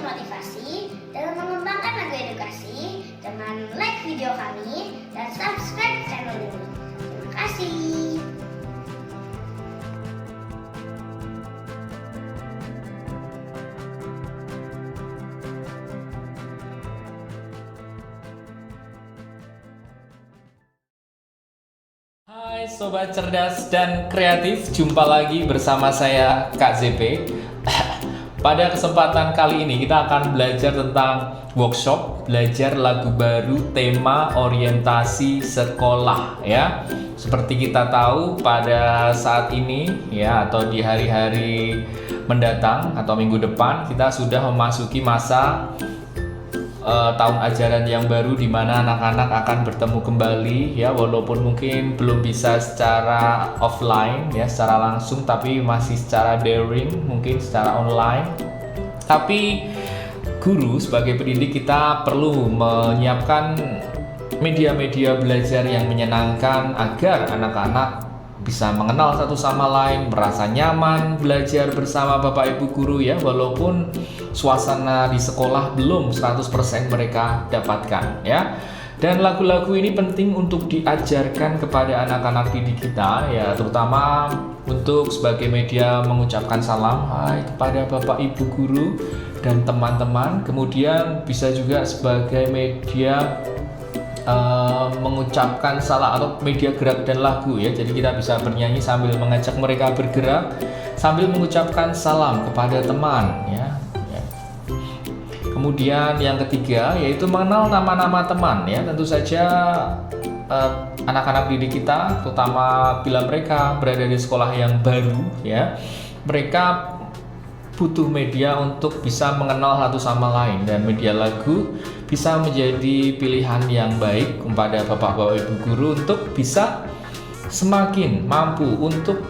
motivasi dalam mengembangkan lagu edukasi dengan like video kami dan subscribe channel ini. Terima kasih. Hai Sobat Cerdas dan Kreatif, jumpa lagi bersama saya Kak ZP. Pada kesempatan kali ini kita akan belajar tentang workshop belajar lagu baru tema orientasi sekolah ya. Seperti kita tahu pada saat ini ya, atau di hari-hari mendatang atau minggu depan kita sudah memasuki masa tahun ajaran yang baru, di mana anak-anak akan bertemu kembali ya, walaupun mungkin belum bisa secara offline ya, secara langsung, tapi masih secara daring, mungkin secara online. Tapi guru sebagai pendidik kita perlu menyiapkan media-media belajar yang menyenangkan agar anak-anak bisa mengenal satu sama lain, merasa nyaman belajar bersama Bapak Ibu guru ya, walaupun suasana di sekolah belum 100% mereka dapatkan ya. Dan lagu-lagu ini penting untuk diajarkan kepada anak-anak didik kita ya, terutama untuk sebagai media mengucapkan salam hai kepada Bapak Ibu guru dan teman-teman. Kemudian bisa juga sebagai media mengucapkan salam atau media gerak dan lagu ya. Jadi kita bisa bernyanyi sambil mengajak mereka bergerak sambil mengucapkan salam kepada teman ya. Kemudian yang ketiga yaitu mengenal nama-nama teman ya. Tentu saja anak-anak didik kita, terutama bila mereka berada di sekolah yang baru ya, mereka butuh media untuk bisa mengenal satu sama lain, dan media lagu bisa menjadi pilihan yang baik kepada Bapak Ibu guru untuk bisa semakin mampu untuk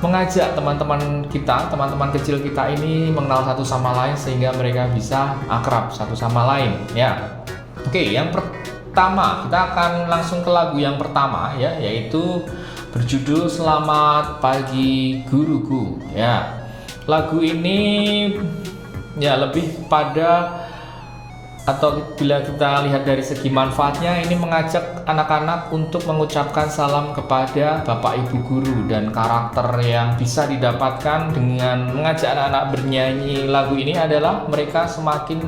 mengajak teman-teman kita, teman-teman kecil kita ini mengenal satu sama lain sehingga mereka bisa akrab satu sama lain ya. Oke, yang pertama kita akan langsung ke lagu yang pertama ya, yaitu berjudul Selamat Pagi Guruku ya. Lagu ini ya lebih pada, atau bila kita lihat dari segi manfaatnya, ini mengajak anak-anak untuk mengucapkan salam kepada Bapak Ibu guru, dan karakter yang bisa didapatkan dengan mengajak anak-anak bernyanyi lagu ini adalah mereka semakin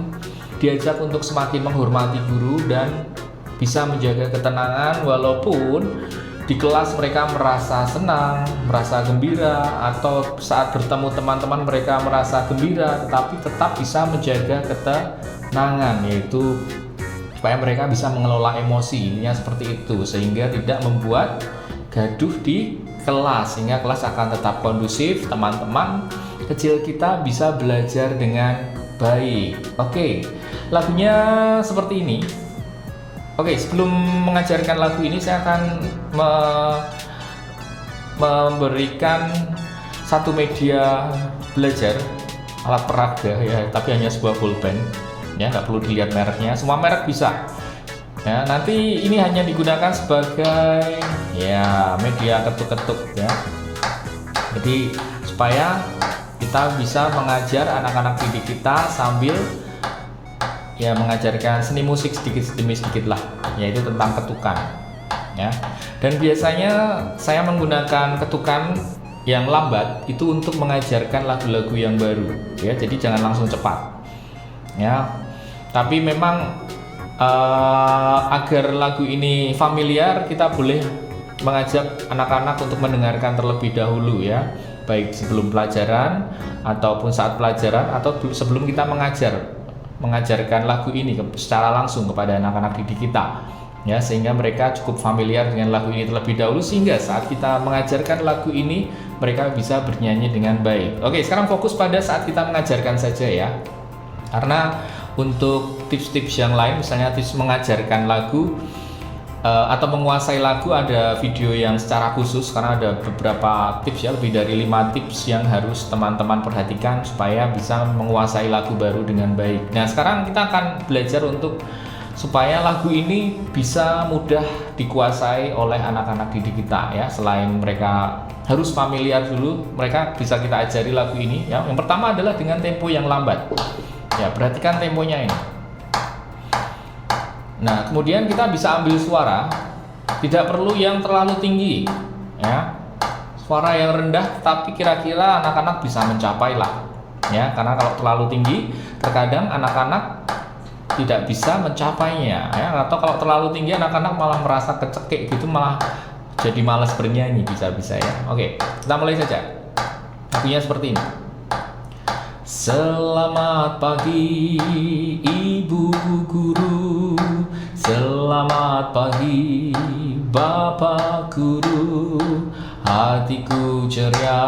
diajak untuk semakin menghormati guru dan bisa menjaga ketenangan, walaupun di kelas mereka merasa senang, merasa gembira, atau saat bertemu teman-teman mereka merasa gembira, tetapi tetap bisa menjaga ketenangan, yaitu supaya mereka bisa mengelola emosi, intinya seperti itu, sehingga tidak membuat gaduh di kelas, sehingga kelas akan tetap kondusif, teman-teman kecil kita bisa belajar dengan baik. Oke, lagunya seperti ini. Oke, sebelum mengajarkan lagu ini saya akan memberikan satu media belajar alat peraga ya, tapi hanya sebuah pulpen ya, nggak perlu dilihat mereknya, semua merek bisa ya. Nanti ini hanya digunakan sebagai ya media ketuk-ketuk ya, jadi supaya kita bisa mengajar anak-anak didik kita sambil ya mengajarkan seni musik sedikit demi sedikit lah, yaitu tentang ketukan ya. Dan biasanya saya menggunakan ketukan yang lambat itu untuk mengajarkan lagu-lagu yang baru ya, jadi jangan langsung cepat ya. Tapi memang agar lagu ini familiar, kita boleh mengajak anak-anak untuk mendengarkan terlebih dahulu ya, baik sebelum pelajaran ataupun saat pelajaran, atau sebelum kita mengajarkan lagu ini secara langsung kepada anak-anak didik kita ya, sehingga mereka cukup familiar dengan lagu ini terlebih dahulu, sehingga saat kita mengajarkan lagu ini mereka bisa bernyanyi dengan baik. Oke, sekarang fokus pada saat kita mengajarkan saja ya, karena untuk tips-tips yang lain, misalnya tips mengajarkan lagu atau menguasai lagu, ada video yang secara khusus, karena ada beberapa tips ya, lebih dari 5 tips yang harus teman-teman perhatikan supaya bisa menguasai lagu baru dengan baik. Nah, sekarang kita akan belajar untuk supaya lagu ini bisa mudah dikuasai oleh anak-anak didik kita ya. Selain mereka harus familiar dulu, mereka bisa kita ajari lagu ini ya. Yang pertama adalah dengan tempo yang lambat Ya, perhatikan temponya ini. Nah, kemudian kita bisa ambil suara, tidak perlu yang terlalu tinggi, ya. Suara yang rendah, tapi kira-kira anak-anak bisa mencapai lah, ya. Karena kalau terlalu tinggi, terkadang anak-anak tidak bisa mencapainya, ya. Atau kalau terlalu tinggi, anak-anak malah merasa kecekik gitu, malah jadi malas bernyanyi, bisa-bisa ya. Oke, kita mulai saja. Lagunya seperti ini. Selamat pagi Ibu Guru, selamat pagi Bapak Guru. Hatiku ceria,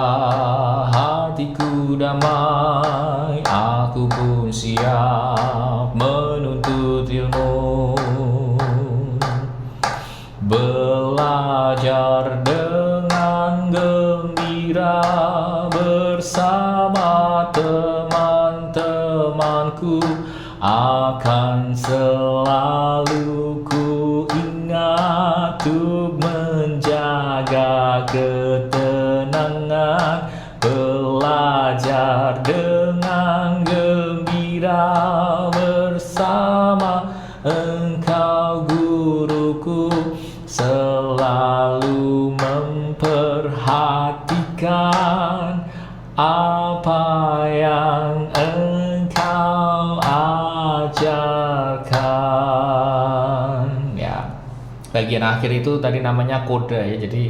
hatiku damai, aku pun siap menuntut ilmu. Belajar dengan gembira bersama teman-temanku, akan selalu ku ingat untuk menjaga ketenangan. Belajar dengan gembira bersama engkau guruku, selalu memperhatikan apa yang engkau ajarkan. Ya, bagian akhir itu tadi namanya kode ya, jadi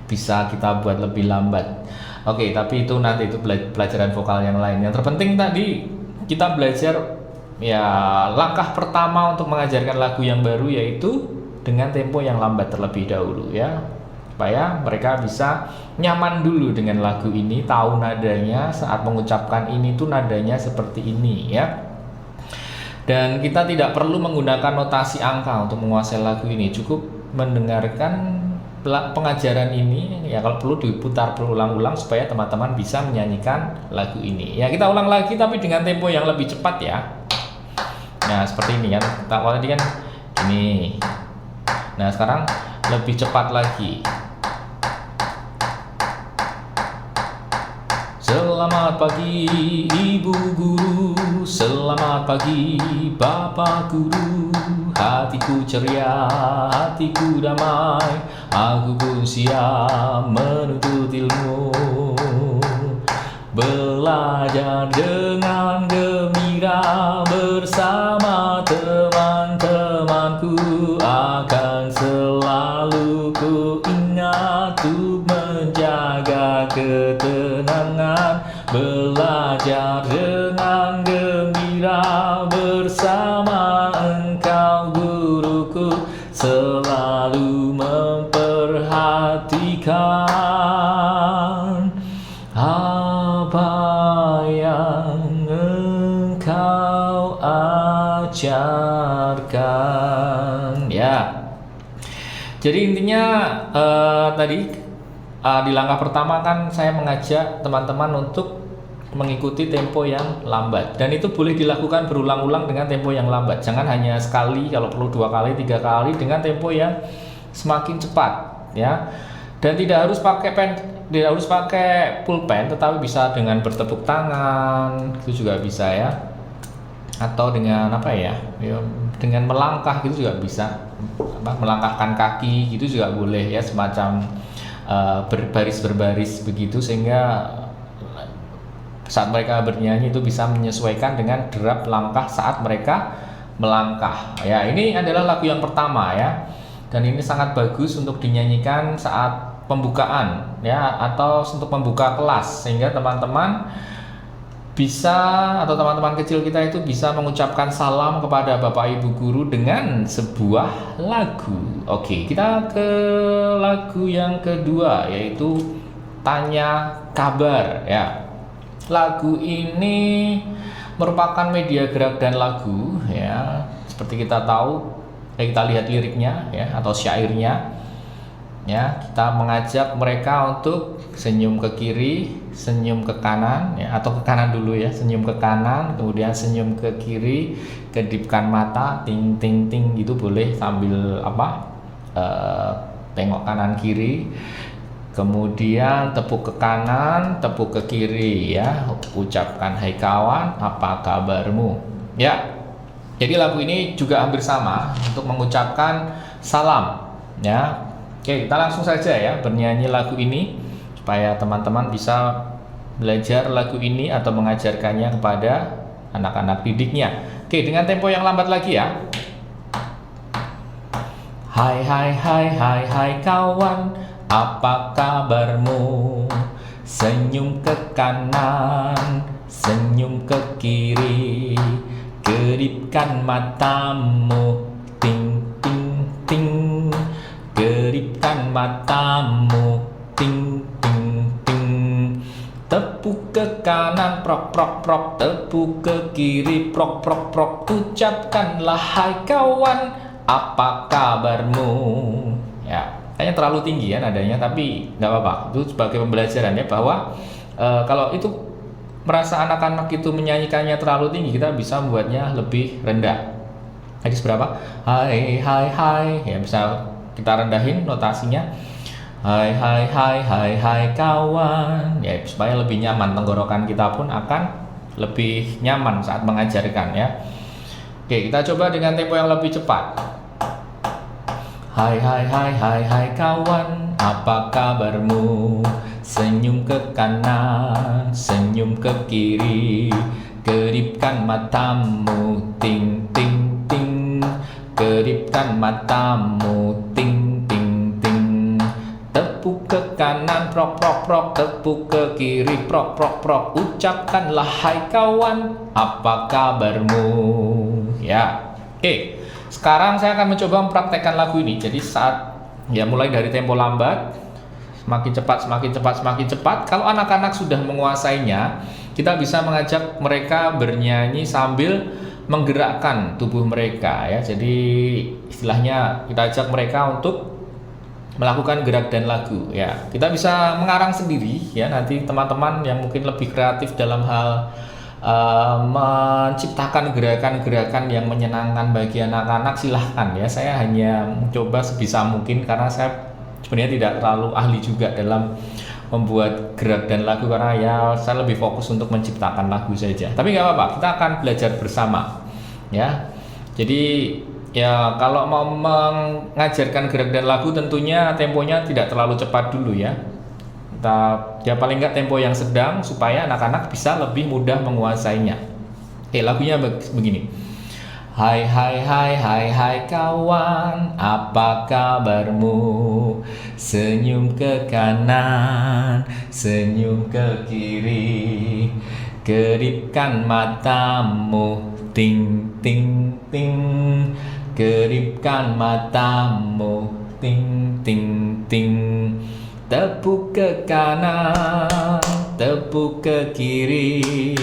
bisa kita buat lebih lambat. Oke, tapi itu nanti itu pelajaran vokal yang lain. Yang terpenting tadi kita belajar ya, langkah pertama untuk mengajarkan lagu yang baru yaitu dengan tempo yang lambat terlebih dahulu ya, supaya mereka bisa nyaman dulu dengan lagu ini, tahu nadanya, saat mengucapkan ini tuh nadanya seperti ini ya. Dan kita tidak perlu menggunakan notasi angka untuk menguasai lagu ini, cukup mendengarkan pengajaran ini ya, kalau perlu diputar berulang-ulang supaya teman-teman bisa menyanyikan lagu ini ya. Kita ulang lagi tapi dengan tempo yang lebih cepat ya. Nah, seperti ini kan. Kalau tadi kan ini. Nah, sekarang lebih cepat lagi. Selamat pagi Ibu Guru, selamat pagi Bapak Guru. Hatiku ceria, hatiku damai, aku pun siap menuntut ilmu. Belajar dengan gembira bersama teman-temanku, akan selalu ku ingat untuk menjaga ketenangan. Belajar dengan gembira bersama engkau guruku, selalu memperhatikan apa yang engkau ajarkan ya. Jadi intinya tadi di langkah pertama kan saya mengajak teman-teman untuk mengikuti tempo yang lambat, dan itu boleh dilakukan berulang-ulang dengan tempo yang lambat. Jangan hanya sekali, kalau perlu 2 kali, 3 kali dengan tempo yang semakin cepat ya. Dan tidak harus pakai pulpen, tetapi bisa dengan bertepuk tangan, itu juga bisa ya. Atau dengan apa ya, dengan melangkah gitu juga bisa. Melangkahkan kaki gitu juga boleh ya, semacam berbaris begitu, sehingga saat mereka bernyanyi itu bisa menyesuaikan dengan derap langkah saat mereka melangkah ya. Ini adalah lagu yang pertama ya, dan ini sangat bagus untuk dinyanyikan saat pembukaan ya, atau untuk membuka kelas, sehingga teman-teman bisa, atau teman-teman kecil kita itu bisa mengucapkan salam kepada Bapak Ibu Guru dengan sebuah lagu. Oke, kita ke lagu yang kedua yaitu Tanya Kabar ya. Lagu ini merupakan media gerak dan lagu ya. Seperti kita tahu, kita lihat liriknya ya, atau syairnya ya. Kita mengajak mereka untuk senyum ke kiri, senyum ke kanan ya, atau ke kanan dulu ya, senyum ke kanan, kemudian senyum ke kiri, kedipkan mata, ting ting ting gitu boleh, sambil tengok kanan kiri. Kemudian tepuk ke kanan, tepuk ke kiri ya. Ucapkan hai kawan, apa kabarmu? Ya. Jadi lagu ini juga hampir sama untuk mengucapkan salam ya. Oke, kita langsung saja ya bernyanyi lagu ini supaya teman-teman bisa belajar lagu ini atau mengajarkannya kepada anak-anak didiknya. Oke, dengan tempo yang lambat lagi ya. Hai hai hai hai hai kawan, apa kabarmu? Senyum ke kanan, senyum ke kiri, kedipkan matamu, ting ting ting, kedipkan matamu, ting ting ting. Tepuk ke kanan, prok prok prok, tepuk ke kiri, prok prok prok. Ucapkanlah hai kawan, apa kabarmu? Ya, kayaknya terlalu tinggi ya nadanya, tapi nggak apa-apa. Itu sebagai pembelajaran ya bahwa kalau itu merasa anak-anak itu menyanyikannya terlalu tinggi, kita bisa membuatnya lebih rendah. Jadi seberapa? Hai hai hai, ya bisa kita rendahin notasinya. Hai hai hai hai hai kawan, ya supaya lebih nyaman, tenggorokan kita pun akan lebih nyaman saat mengajarkan ya. Oke, kita coba dengan tempo yang lebih cepat. Hai hai hai hai hai kawan, apa kabarmu? Senyum ke kanan, senyum ke kiri, kedipkan matamu, ting ting ting, kedipkan matamu, ting ting ting. Tepuk ke kanan, prok prok prok, tepuk ke kiri, prok prok prok. Ucapkanlah hai kawan, apa kabarmu? Ya, oke. Sekarang saya akan mencoba mempraktekkan lagu ini. Jadi saat ya mulai dari tempo lambat, semakin cepat, semakin cepat, semakin cepat. Kalau anak-anak sudah menguasainya, kita bisa mengajak mereka bernyanyi sambil menggerakkan tubuh mereka ya. Jadi istilahnya kita ajak mereka untuk melakukan gerak dan lagu ya. Kita bisa mengarang sendiri ya. Nanti teman-teman yang mungkin lebih kreatif dalam hal menciptakan gerakan-gerakan yang menyenangkan bagi anak-anak, silahkan ya. Saya hanya mencoba sebisa mungkin karena saya sebenarnya tidak terlalu ahli juga dalam membuat gerak dan lagu, karena ya saya lebih fokus untuk menciptakan lagu saja. Tapi nggak apa-apa, kita akan belajar bersama ya. Jadi ya kalau mau mengajarkan gerak dan lagu tentunya temponya tidak terlalu cepat dulu ya. Ya paling nggak tempo yang sedang supaya anak-anak bisa lebih mudah menguasainya. Oke, lagunya begini. Hai hai hai hai hai kawan, apa kabarmu? Senyum ke kanan, senyum ke kiri, kedipkan matamu, ting ting ting, kedipkan matamu, ting ting ting. Tepuk ke kanan, tepuk ke kiri,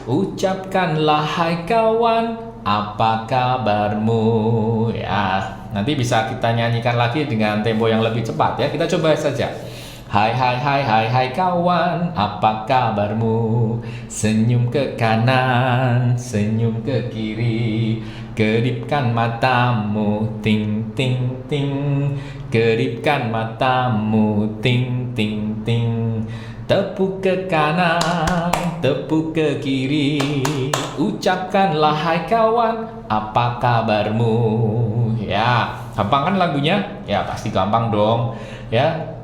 ucapkanlah hai kawan, apa kabarmu? Ya, nanti bisa kita nyanyikan lagi dengan tempo yang lebih cepat ya. Kita coba saja. Hai hai hai hai hai kawan, apa kabarmu? Senyum ke kanan, senyum ke kiri, kedipkan matamu, ting ting ting, kedipkan matamu, ting ting ting. Tepuk ke kanan, tepuk ke kiri, ucapkanlah hai kawan, apa kabarmu? Ya, gampang kan lagunya? Ya pasti gampang dong ya.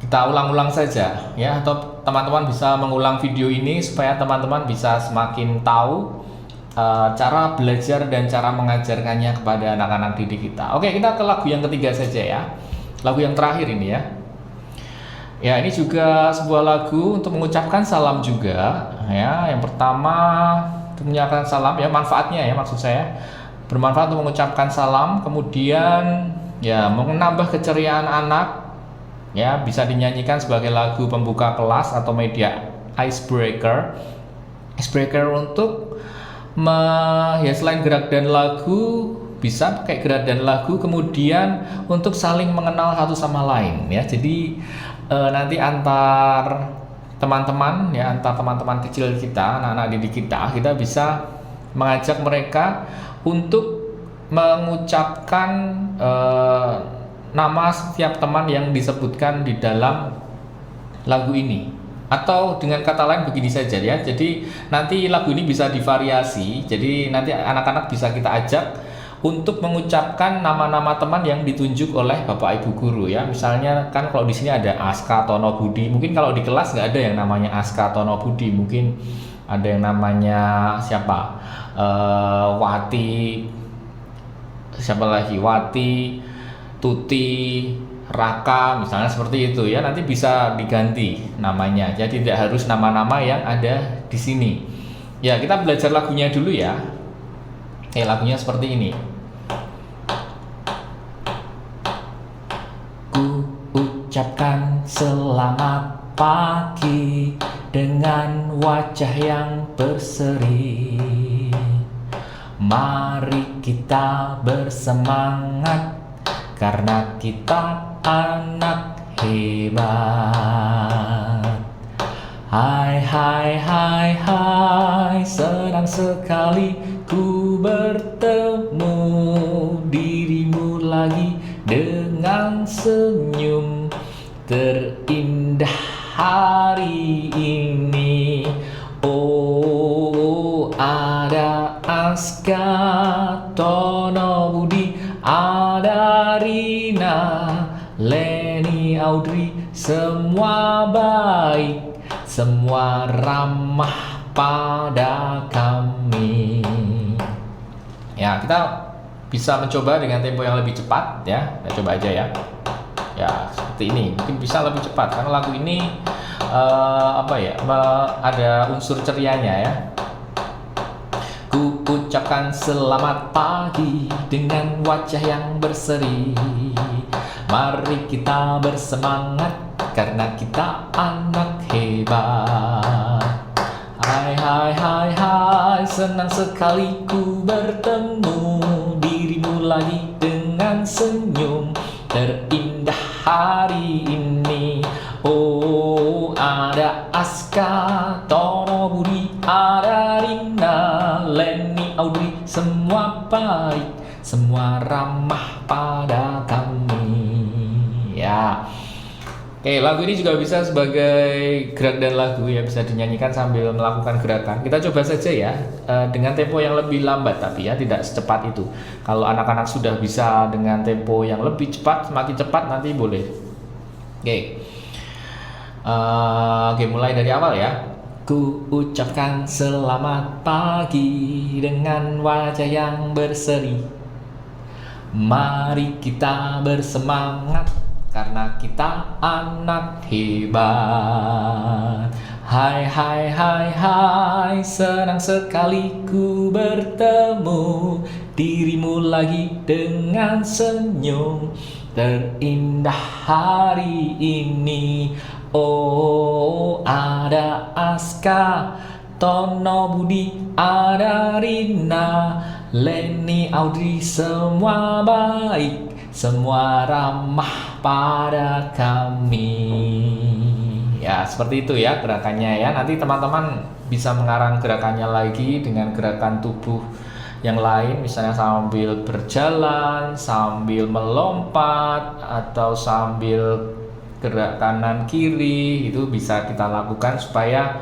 Kita ulang-ulang saja ya, atau teman-teman bisa mengulang video ini supaya teman-teman bisa semakin tahu cara belajar dan cara mengajarkannya kepada anak-anak didik kita. Oke, kita ke lagu yang ketiga saja ya. Lagu yang terakhir ini ya. Ya, ini juga sebuah lagu untuk mengucapkan salam juga ya. Yang pertama untuk mengucapkan salam ya, manfaatnya ya, maksud saya bermanfaat untuk mengucapkan salam. Kemudian ya menambah keceriaan anak ya, bisa dinyanyikan sebagai lagu pembuka kelas atau media icebreaker untuk ya selain gerak dan lagu, bisa pakai gerak dan lagu, kemudian untuk saling mengenal satu sama lain ya. Jadi nanti antar teman-teman ya, antar teman-teman kecil kita, anak-anak didik kita bisa mengajak mereka untuk mengucapkan nama setiap teman yang disebutkan di dalam lagu ini. Atau dengan kata lain begini saja ya. Jadi nanti lagu ini bisa divariasi. Jadi nanti anak-anak bisa kita ajak untuk mengucapkan nama-nama teman yang ditunjuk oleh Bapak Ibu guru ya. Misalnya kan kalau di sini ada Aska Tono Budi. Mungkin kalau di kelas nggak ada yang namanya Aska Tono Budi. Mungkin ada yang namanya siapa? Wati. Siapa lagi? Wati, Tuti, Raka, misalnya seperti itu ya. Nanti bisa diganti namanya. Jadi tidak harus nama-nama yang ada di sini. Ya, kita belajar lagunya dulu ya. Lagunya seperti ini. Ku ucapkan selamat pagi dengan wajah yang berseri. Mari kita bersemangat karena kita anak hebat. Hai hai hai hai, senang sekali ku bertemu dirimu lagi dengan senyum terindah hari ini. Oh, ada Aska Tono Budi, ada Rina, Leni, Audrey, semua baik, semua ramah pada kami. Ya, kita bisa mencoba dengan tempo yang lebih cepat ya. Kita coba aja ya. Ya, seperti ini. Mungkin bisa lebih cepat karena lagu ini ada unsur cerianya ya. Ku ucapkan selamat pagi dengan wajah yang berseri. Mari kita bersemangat karena kita anak hebat. Hai hai hai hai, senang sekali ku bertemu dirimu lagi dengan senyum terindah hari ini. Oh, ada Aska Tono Budi, ada Rina, Leni, Audrey, semua baik, semua ramah pada kami. Ya. Oke, lagu ini juga bisa sebagai gerak dan lagu ya, bisa dinyanyikan sambil melakukan gerakan. Kita coba saja ya, dengan tempo yang lebih lambat tapi ya, tidak secepat itu. Kalau anak-anak sudah bisa dengan tempo yang lebih cepat, semakin cepat nanti boleh. Oke, mulai dari awal ya. Ku ucapkan selamat pagi dengan wajah yang berseri. Mari kita bersemangat karena kita anak hebat. Hai hai hai hai, senang sekali ku bertemu dirimu lagi dengan senyum terindah hari ini. Oh, ada Aska Tono Budi, ada Rina, Leni, Audrey, semua baik, semua ramah pada kami. Ya, seperti itu ya gerakannya ya. Nanti teman-teman bisa mengarang gerakannya lagi dengan gerakan tubuh yang lain, misalnya sambil berjalan, sambil melompat, atau sambil gerak kanan kiri. Itu bisa kita lakukan supaya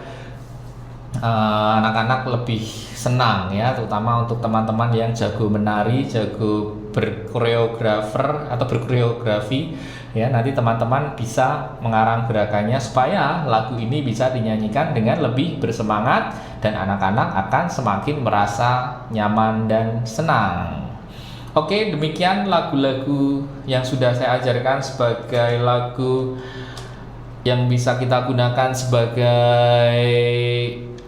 anak-anak lebih senang ya, terutama untuk teman-teman yang jago menari, jago berkoreografer atau berkoreografi ya. Nanti teman-teman bisa mengarang gerakannya supaya lagu ini bisa dinyanyikan dengan lebih bersemangat dan anak-anak akan semakin merasa nyaman dan senang. Oke, demikian lagu-lagu yang sudah saya ajarkan sebagai lagu yang bisa kita gunakan sebagai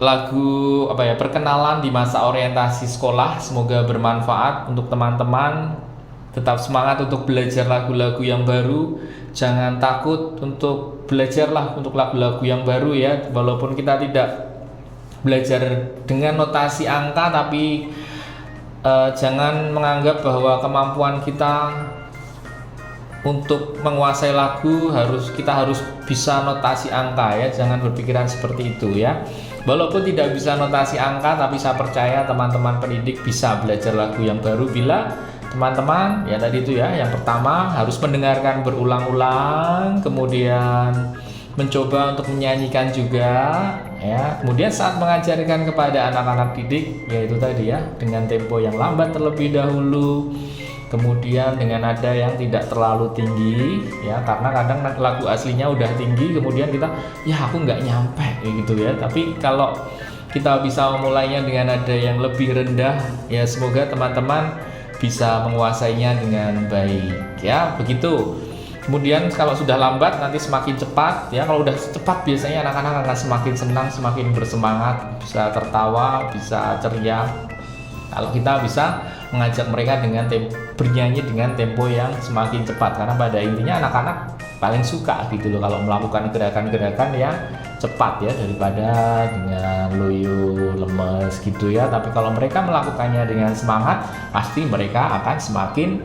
lagu perkenalan di masa orientasi sekolah. Semoga bermanfaat untuk teman-teman. Tetap semangat untuk belajar lagu-lagu yang baru. Jangan takut untuk belajarlah untuk lagu-lagu yang baru ya. Walaupun kita tidak belajar dengan notasi angka, tapi jangan menganggap bahwa kemampuan kita untuk menguasai lagu kita harus bisa notasi angka ya. Jangan berpikiran seperti itu ya. Walaupun tidak bisa notasi angka, tapi saya percaya teman-teman pendidik bisa belajar lagu yang baru bila teman-teman, ya tadi itu ya, yang pertama harus mendengarkan berulang-ulang, kemudian mencoba untuk menyanyikan juga ya. Kemudian saat mengajarkan kepada anak-anak didik, yaitu tadi ya, dengan tempo yang lambat terlebih dahulu, kemudian dengan nada yang tidak terlalu tinggi ya, karena kadang lagu aslinya udah tinggi, kemudian kita ya aku nggak nyampe gitu ya. Tapi kalau kita bisa memulainya dengan nada yang lebih rendah ya, semoga teman-teman bisa menguasainya dengan baik ya, begitu. Kemudian kalau sudah lambat nanti semakin cepat ya. Kalau udah cepat biasanya anak-anak akan semakin senang, semakin bersemangat, bisa tertawa, bisa ceria. Kalau kita bisa mengajak mereka dengan bernyanyi dengan tempo yang semakin cepat, karena pada intinya anak-anak paling suka gitu loh kalau melakukan gerakan-gerakan yang cepat ya, daripada dengan loyo, lemes gitu ya. Tapi kalau mereka melakukannya dengan semangat, pasti mereka akan semakin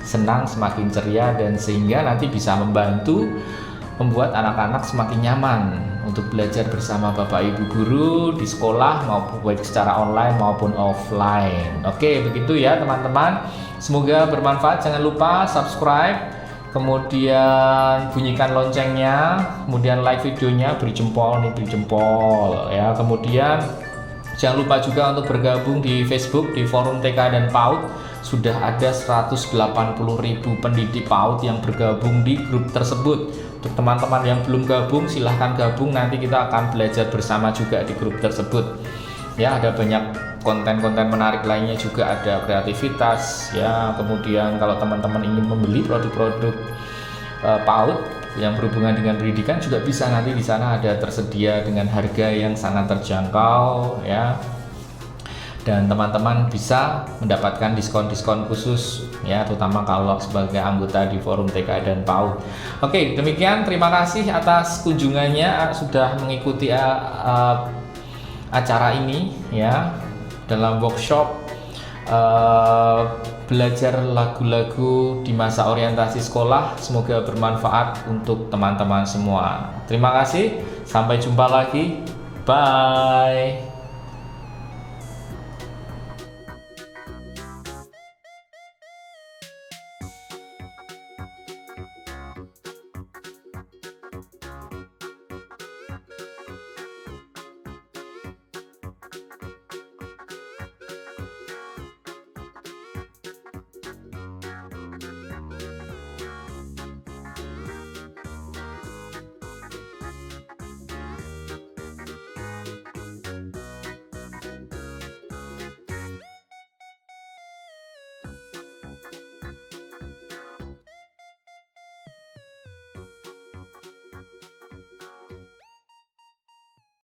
senang, semakin ceria, dan sehingga nanti bisa membantu membuat anak-anak semakin nyaman untuk belajar bersama Bapak Ibu guru di sekolah, maupun baik secara online maupun offline. Oke, begitu ya teman-teman. Semoga bermanfaat. Jangan lupa subscribe, kemudian bunyikan loncengnya, kemudian like videonya, beri jempol nih, beri jempol ya. Kemudian jangan lupa juga untuk bergabung di Facebook di Forum TK dan PAUD. Sudah ada 180.000 pendidik PAUD yang bergabung di grup tersebut. Untuk teman-teman yang belum gabung, silahkan gabung, nanti kita akan belajar bersama juga di grup tersebut ya. Ada banyak konten-konten menarik lainnya juga, ada kreativitas ya. Kemudian kalau teman-teman ingin membeli produk-produk PAUD yang berhubungan dengan pendidikan juga bisa, nanti di sana ada tersedia dengan harga yang sangat terjangkau ya. Dan teman-teman bisa mendapatkan diskon-diskon khusus ya, terutama kalau sebagai anggota di Forum TK dan PAUD. Oke, demikian, terima kasih atas kunjungannya, sudah mengikuti acara ini ya, dalam workshop belajar lagu-lagu di masa orientasi sekolah. Semoga bermanfaat untuk teman-teman semua. Terima kasih, sampai jumpa lagi, bye.